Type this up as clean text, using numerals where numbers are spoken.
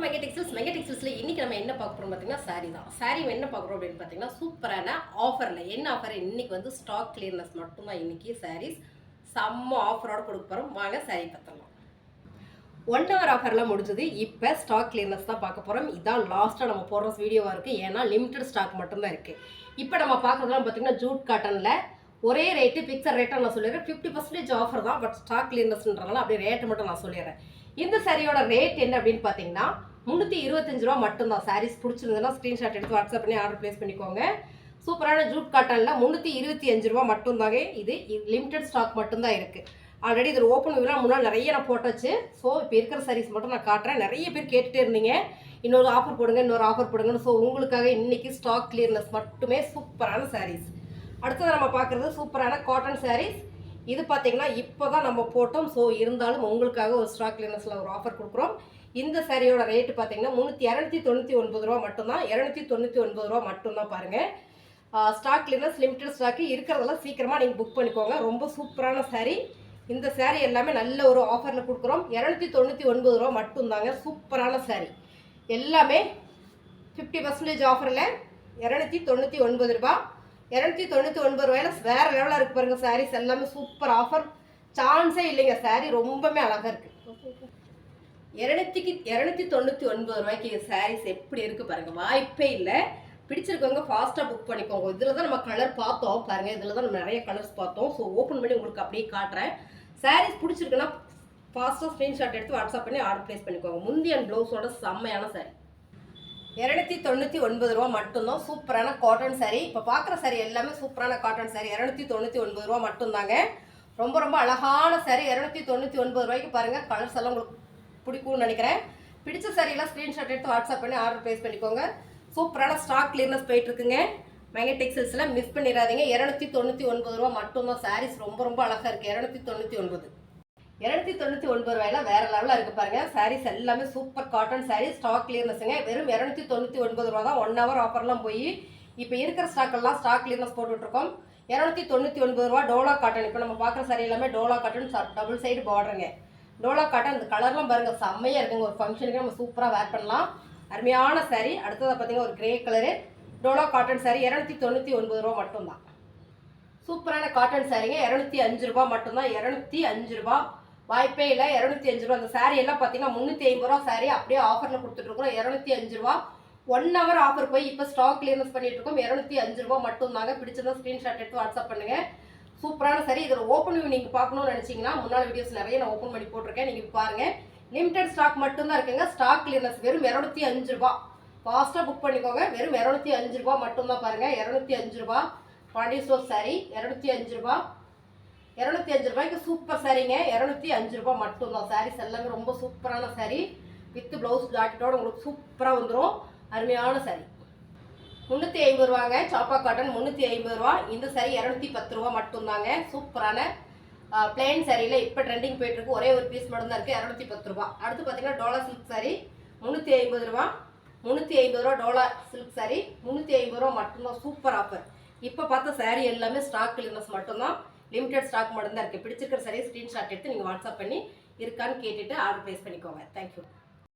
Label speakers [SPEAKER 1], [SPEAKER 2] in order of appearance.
[SPEAKER 1] Mega டெக்ஸ்டைல்ஸ்ல இன்னைக்கு நம்ம என்ன பார்க்க போறோம் பார்த்தீங்கன்னா சாரி தான். சாரி என்ன பார்க்குறோம் அப்படின்னு பார்த்தீங்கன்னா சூப்பரான ஆஃபர்ல என்ன ஆஃபர் இன்னைக்கு வந்து ஸ்டாக் கிளியர்னஸ் மட்டும்தான் இன்னைக்கு சாரீஸ் செம்ம ஆஃபரோட கொடுக்க போறோம். வாங்க சாரி பார்த்துடலாம். 1 hour ஆஃபர்லாம் முடிஞ்சது. இப்போ ஸ்டாக் கிளியர்னஸ் தான் பார்க்க போறோம். இதான் லாஸ்ட்டாக நம்ம போடுற வீடியோவாக இருக்குது. ஏன்னா லிமிடெட் ஸ்டாக் மட்டும்தான் இருக்குது. இப்போ நம்ம பார்க்குறதுலாம் பார்த்தீங்கன்னா ஜூட் காட்டனில் ஒரே ரேட்டு பிக்சர் ரேட்டாக நான் சொல்லிடுறேன். 50% ஆஃபர் தான். பட் ஸ்டாக் கிளியர்னஸ்ன்றதுனால அப்படியே ரேட்டு மட்டும் நான் சொல்லிடுறேன். இந்த சாரியோட ரேட் என்ன அப்படின்னு பார்த்தீங்கன்னா 325 ரூபா மட்டும்தான். சாரீஸ் பிடிச்சிருந்ததுன்னா ஸ்க்ரீன்ஷாட் எடுத்து வாட்ஸ்அப் பண்ணி ஆர்டர் ப்ளேஸ் பண்ணிக்கோங்க. சூப்பரான ஜூட் காட்டனில் 325 ரூபா மட்டும்தாங்க. இது லிமிடெட் ஸ்டாக் மட்டும்தான் இருக்குது. ஆல்ரெடி இதில் ஓப்பன் வியூலாம் முன்னாடி நிறைய நான் போட்டாச்சு. ஸோ இப்போ இருக்கிற சாரீஸ் மட்டும் நான் காட்டுறேன். நிறைய பேர் கேட்டுகிட்டே இருந்தீங்க இன்னொரு ஆஃபர் போடுங்க இன்னொரு ஆஃபர் போடுங்கன்னு. ஸோ உங்களுக்காக இன்றைக்கி ஸ்டாக் கிளியர்னஸ் மட்டுமே சூப்பரான சாரீஸ். அடுத்தது நம்ம பார்க்குறது சூப்பரான காட்டன் சாரீஸ். இது பார்த்தீங்கன்னா இப்போ தான் நம்ம போட்டோம். ஸோ இருந்தாலும் உங்களுக்காக ஒரு ஸ்டாக் கிளியர்னஸில் ஒரு ஆஃபர் கொடுக்குறோம். இந்த சாரியோட ரேட்டு பார்த்தீங்கன்னா 299 ரூபா மட்டும்தான். 299 ரூபா மட்டும்தான் பாருங்கள். ஸ்டாக் கிளியர்னஸ் லிமிடெட் ஸ்டாக்கு இருக்கிறதெல்லாம் சீக்கிரமாக நீங்கள் புக் பண்ணிக்கோங்க. ரொம்ப சூப்பரான சாரீ. இந்த சாரீ எல்லாமே நல்ல ஒரு ஆஃபரில் கொடுக்குறோம். 299 ரூபா மட்டும்தாங்க. சூப்பரான சாரீ எல்லாமே 50% ஆஃபரில் 299 ரூபா. 299 ரூபாயில வேறு லெவலில் இருக்குது பாருங்கள். சாரீஸ் எல்லாமே சூப்பர் ஆஃபர். சான்ஸே இல்லைங்க. சாரீ ரொம்பவே அழகாக இருக்குது. 299 ரூபாய்க்கு சாரீஸ் எப்படி இருக்குது பாருங்கள். வாய்ப்பே இல்லை. பிடிச்சிருக்கவங்க ஃபாஸ்ட்டாக புக் பண்ணிக்கோங்க. இதில் தான் நம்ம கலர் பார்த்தோம் பாருங்கள். இதில் தான் நம்ம நிறைய கலர்ஸ் பார்த்தோம். ஸோ ஓப்பன் பண்ணி உங்களுக்கு அப்படியே காட்டுறேன். சாரீஸ் பிடிச்சிருக்குன்னா ஃபாஸ்ட்டாக ஸ்க்ரீன்ஷாட் எடுத்து வாட்ஸ்அப் பண்ணி ஆர்டர் ப்ளேஸ் பண்ணிக்கோங்க. முந்தி அண்ட் ப்ளவுஸோட செம்மையான சாரீ. 299 ரூபா மட்டும்தான். சூப்பரான காட்டன் சாரீ. இப்போ பார்க்குற சாரீ எல்லாமே சூப்பரான காட்டன் சாரீ. 299 ரூபா மட்டும்தாங்க. ரொம்ப ரொம்ப அழகான சாரீ. 299 ரூபாய்க்கு பாருங்கள். கலர்ஸ் எல்லாம் உங்களுக்கு பிடிக்கும்னு நினைக்கிறேன். பிடிச்ச சாரீலாம் ஸ்க்ரீன்ஷாட் எடுத்து வாட்ஸ்அப் பண்ணி ஆர்டர் ப்ளேஸ் பண்ணிக்கோங்க. சூப்பரான ஸ்டாக் கிளியர்னஸ் போயிட்டுருக்குங்க. மெகா டெக்ஸ்டைல்ஸில் மிஸ் பண்ணிடாதீங்க. 299 ரூபா மட்டும்தான். சாரீஸ் ரொம்ப ரொம்ப அழகாக இருக்குது. 299 ரூபாயில வேறு லெவலில் இருக்குது பாருங்கள். சாரீஸ் எல்லாமே சூப்பர் காட்டன் சாரீ. ஸ்டாக் கிளியர்னஸுங்க. வெறும் 299 ரூபா தான். 1 hour ஆஃபர்லாம் போய் இப்போ இருக்கிற ஸ்டாக்கெல்லாம் ஸ்டாக் கிளியர்னஸ் போட்டுட்ருக்கோம். 299 ரூபா டோலா காட்டன். இப்போ நம்ம பார்க்குற சாரீ எல்லாமே டோலா காட்டன் டபுள் சைடு பார்டருங்க. டோலா காட்டன் இந்த கலர்லாம் பாருங்கள் செம்மையாக இருக்குங்க. ஒரு ஃபங்க்ஷனுக்கு நம்ம சூப்பராக வேர் பண்ணலாம். அருமையான சாரீ. அடுத்ததாக பார்த்தீங்கன்னா ஒரு grey colour Dola cotton sari. 299 ரூபா மட்டும்தான். சூப்பரான காட்டன் சாரீங்க. 205 ரூபா மட்டும்தான். 205 ரூபா வாய்ப்பே இல்லை. 205 ரூபா. அந்த சாரீ எல்லாம் பார்த்தீங்கன்னா 350 ரூபா சாரீ அப்படியே ஆஃபரில் கொடுத்துட்ருக்கோம். 205 ரூபா 1 hour ஆஃபர் போய் இப்போ ஸ்டாக் கிளியர்னஸ் பண்ணிட்டு இருக்கோம். 205 ரூபா மட்டும்தாங்க. பிடிச்சதா ஸ்க்ரீன்ஷாட் எடுத்து வாட்ஸ்அப் பண்ணுங்கள். சூப்பரான சாரீ. இதில் ஓப்பன் வியூ நீங்கள் பார்க்கணும்னு நினச்சிங்கன்னா முன்னாள் வீடியோஸ் நிறைய நான் ஓப்பன் பண்ணி போட்டிருக்கேன். நீங்கள் பாருங்கள். லிமிடெட் ஸ்டாக் மட்டும்தான் இருக்குங்க. ஸ்டாக் கிளியர்னஸ் வெறும் 205 ரூபா. ஃபாஸ்ட்டாக புக் பண்ணிக்கோங்க. வெறும் 205 ரூபா மட்டும்தான் பாருங்கள். 205 ரூபா பாண்டி ஸ்டோர் சாரீ. 205 ரூபா. 205 ரூபாய்க்கு சூப்பர் சாரீங்க. 205 ரூபா மட்டும்தான். சாரீஸ் எல்லாமே ரொம்ப சூப்பரான சாரீ. வித் ப்ளவுஸ் ஜாக்கெட்டோட உங்களுக்கு சூப்பராக வந்துடும். அருமையான சாரீ. 350 ரூபாங்க. சாப்பா காட்டன் 350 ரூபா. இந்த சாரீ 210 ரூபா மட்டும்தாங்க. சூப்பரான பிளெயின் சாரியில் இப்போ ட்ரெண்டிங் போயிட்டுருக்கு. ஒரே ஒரு பீஸ் மட்டும் தான் இருக்குது. 210 ரூபா. அடுத்து பார்த்தீங்கன்னா டோலா சில்க் சாரீ 350 ரூபா. 350 ரூபா டோலா சில்க் சாரீ 350 ரூபா மட்டும்தான். Super offer. இப்போ பார்த்த சாரீ எல்லாமே ஸ்டாக் கிளியர்னஸ் மட்டும்தான். லிமிடெட் ஸ்டாக் மட்டும்தான் இருக்குது. பிடிச்சிருக்கிற சாரீ ஸ்க்ரீன்ஷாட் எடுத்து நீங்கள் வாட்ஸ்அப் பண்ணி இருக்கான்னு கேட்டுட்டு ஆர்டர் ப்ளேஸ் பண்ணிக்கோங்க. தேங்க்யூ.